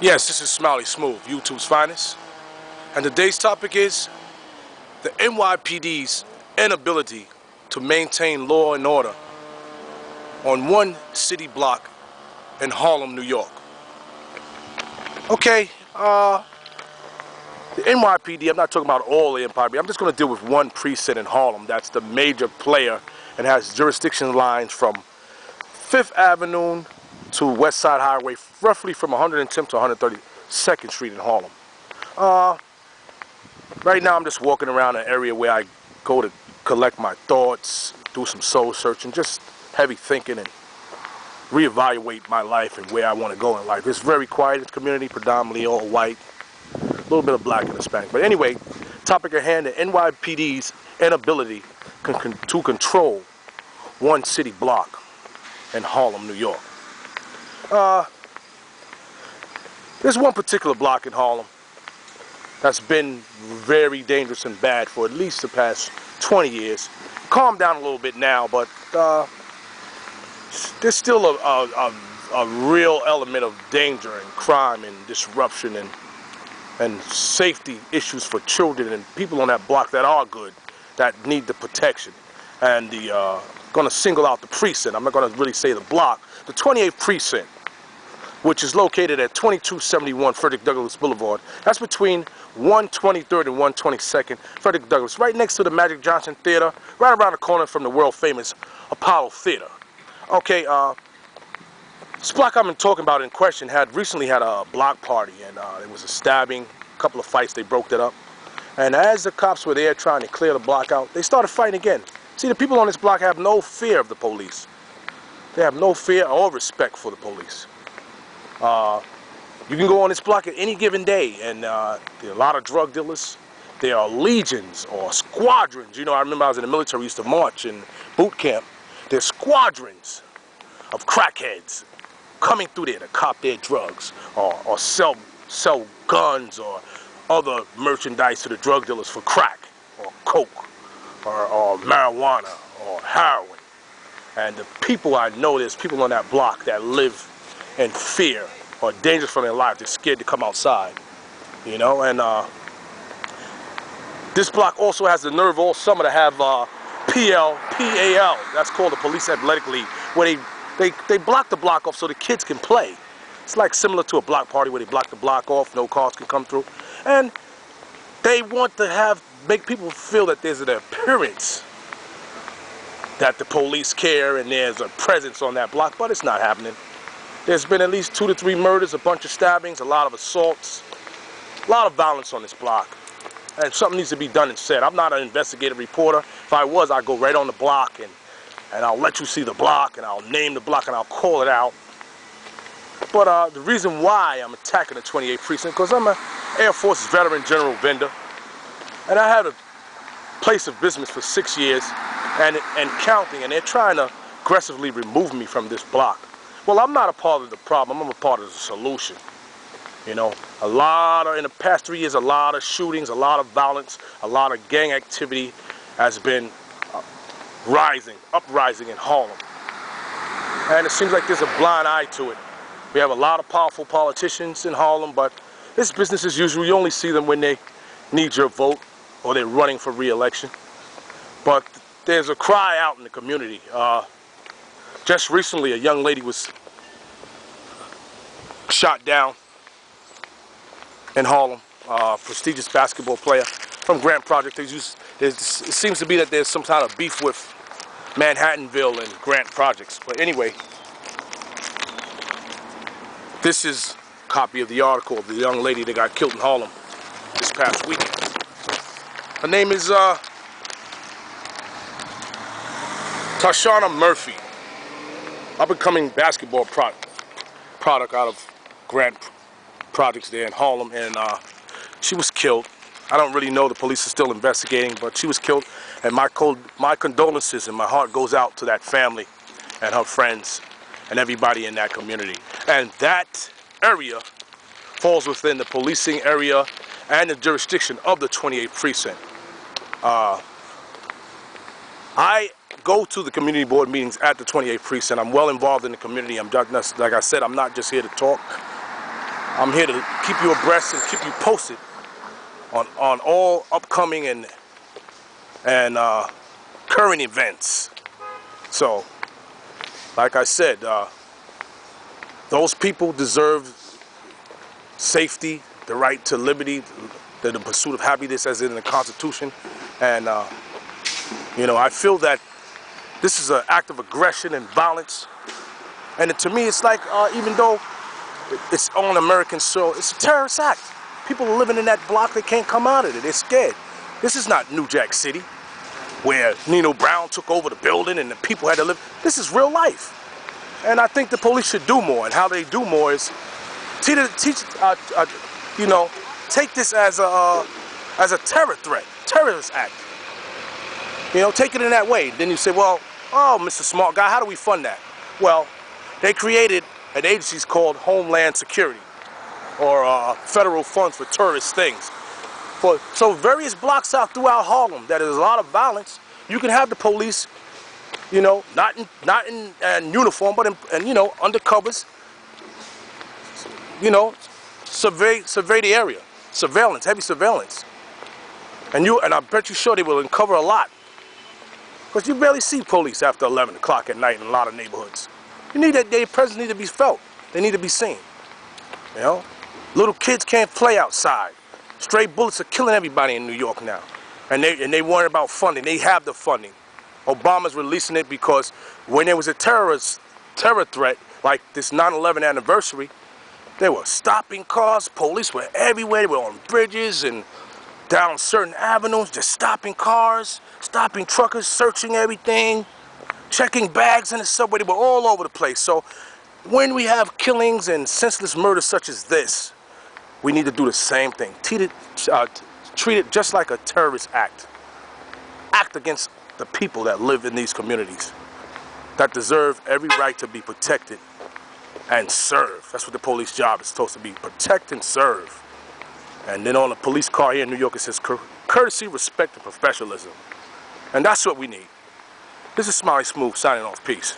Yes, this is Smiley Smooth, YouTube's finest. And today's topic is the NYPD's inability to maintain law and order on one city block in Harlem, New York. Okay, the NYPD, I'm not talking about all the NYPD, I'm just going to deal with one precinct in Harlem that's the major player and has jurisdiction lines from 5th Avenue to West Side Highway, roughly from 110th to 132nd Street in Harlem. Right now I'm just walking around an area where I go to collect my thoughts, do some soul searching, just heavy thinking and reevaluate my life and where I want to go in life. It's very quiet, it's community, predominantly all white, a little bit of black and Hispanic. But anyway, topic at hand, the NYPD's inability to control one city block in Harlem, New York. There's one particular block in Harlem that's been very dangerous and bad for at least the past 20 years. Calmed down a little bit now, but there's still a real element of danger and crime and disruption and safety issues for children and people on that block that are good, that need the protection. And going to single out the precinct. I'm not going to really say the block. The 28th precinct, which is located at 2271 Frederick Douglass Boulevard. That's between 123rd and 122nd Frederick Douglass, right next to the Magic Johnson Theater, right around the corner from the world famous Apollo Theater. Okay, this block I've been talking about in question had recently had a block party, and there was a stabbing, a couple of fights, they broke that up. And as the cops were there trying to clear the block out, they started fighting again. See, the people on this block have no fear of the police. They have no fear or respect for the police. You can go on this block at any given day, and there are a lot of drug dealers. There are legions or squadrons. You know, I remember I was in the military, we used to march in boot camp. There's squadrons of crackheads coming through there to cop their drugs or sell guns or other merchandise to the drug dealers for crack or coke or marijuana or heroin. And the people I know, there's people on that block that live in fear or dangerous for their life. They're scared to come outside, you know. And this block also has the nerve all summer to have PAL, that's called the Police Athletic League, where they block the block off so the kids can play. It's like similar to a block party where they block the block off, no cars can come through. And they want to make people feel that there's an appearance that the police care and there's a presence on that block, but it's not happening. There's been at least 2 to 3 murders, a bunch of stabbings, a lot of assaults, a lot of violence on this block. And something needs to be done and said. I'm not an investigative reporter. If I was, I'd go right on the block and I'll let you see the block and I'll name the block and I'll call it out. But the reason why I'm attacking the 28th precinct, because I'm an Air Force veteran general vendor, and I had a place of business for 6 years and counting, and they're trying to aggressively remove me from this block. Well, I'm not a part of the problem, I'm a part of the solution. You know, in the past 3 years, a lot of shootings, a lot of violence, a lot of gang activity has been uprising in Harlem. And it seems like there's a blind eye to it. We have a lot of powerful politicians in Harlem, but it's business as usual. You only see them when they need your vote or they're running for re-election. But there's a cry out in the community. Just recently, a young lady was shot down in Harlem, prestigious basketball player from Grant Project. It seems to be that there's some kind of beef with Manhattanville and Grant Projects. But anyway, this is a copy of the article of the young lady that got killed in Harlem this past weekend. Her name is Tashana Murphy, up-and-coming basketball product out of Grant Projects there in Harlem, and she was killed. I don't really know, the police are still investigating, but she was killed, and my condolences and my heart goes out to that family and her friends and everybody in that community. And that area falls within the policing area and the jurisdiction of the 28th precinct. I go to the community board meetings at the 28th precinct. I'm well involved in the community. Like I said, I'm not just here to talk. I'm here to keep you abreast and keep you posted on all upcoming and current events. So, like I said, those people deserve safety, the right to liberty, the pursuit of happiness as in the Constitution. And, I feel that this is an act of aggression and violence. And to me, it's like, even though it's on American soil, it's a terrorist act. People are living in that block, they can't come out of it, they're scared. This is not New Jack City, where Nino Brown took over the building and the people had to live. This is real life. And I think the police should do more, and how they do more is take this as a terror threat, terrorist act. Take it in that way. Then you say, well, oh, Mr. Smart Guy, how do we fund that? Well, they created an agency called Homeland Security, or federal funds for terrorist things. So various blocks out throughout Harlem that there's a lot of violence, you can have the police, not in uniform, but in undercovers, survey the area, surveillance, heavy surveillance, and I bet you sure they will uncover a lot, because you barely see police after 11 o'clock at night in a lot of neighborhoods. Their presence need to be felt. They need to be seen. Little kids can't play outside. Stray bullets are killing everybody in New York now, and they worry about funding. They have the funding. Obama's releasing it because when there was a terror threat like this 9/11 anniversary, they were stopping cars. Police were everywhere. They were on bridges and down certain avenues, just stopping cars, stopping truckers, searching everything, checking bags in the subway. They were all over the place. So when we have killings and senseless murders such as this, we need to do the same thing. Treat it just like a terrorist act. Act against the people that live in these communities, that deserve every right to be protected and serve. That's what the police job is supposed to be, protect and serve. And then on a police car here in New York, it says courtesy, respect, and professionalism. And that's what we need. This is Smiley Smooth signing off. Peace.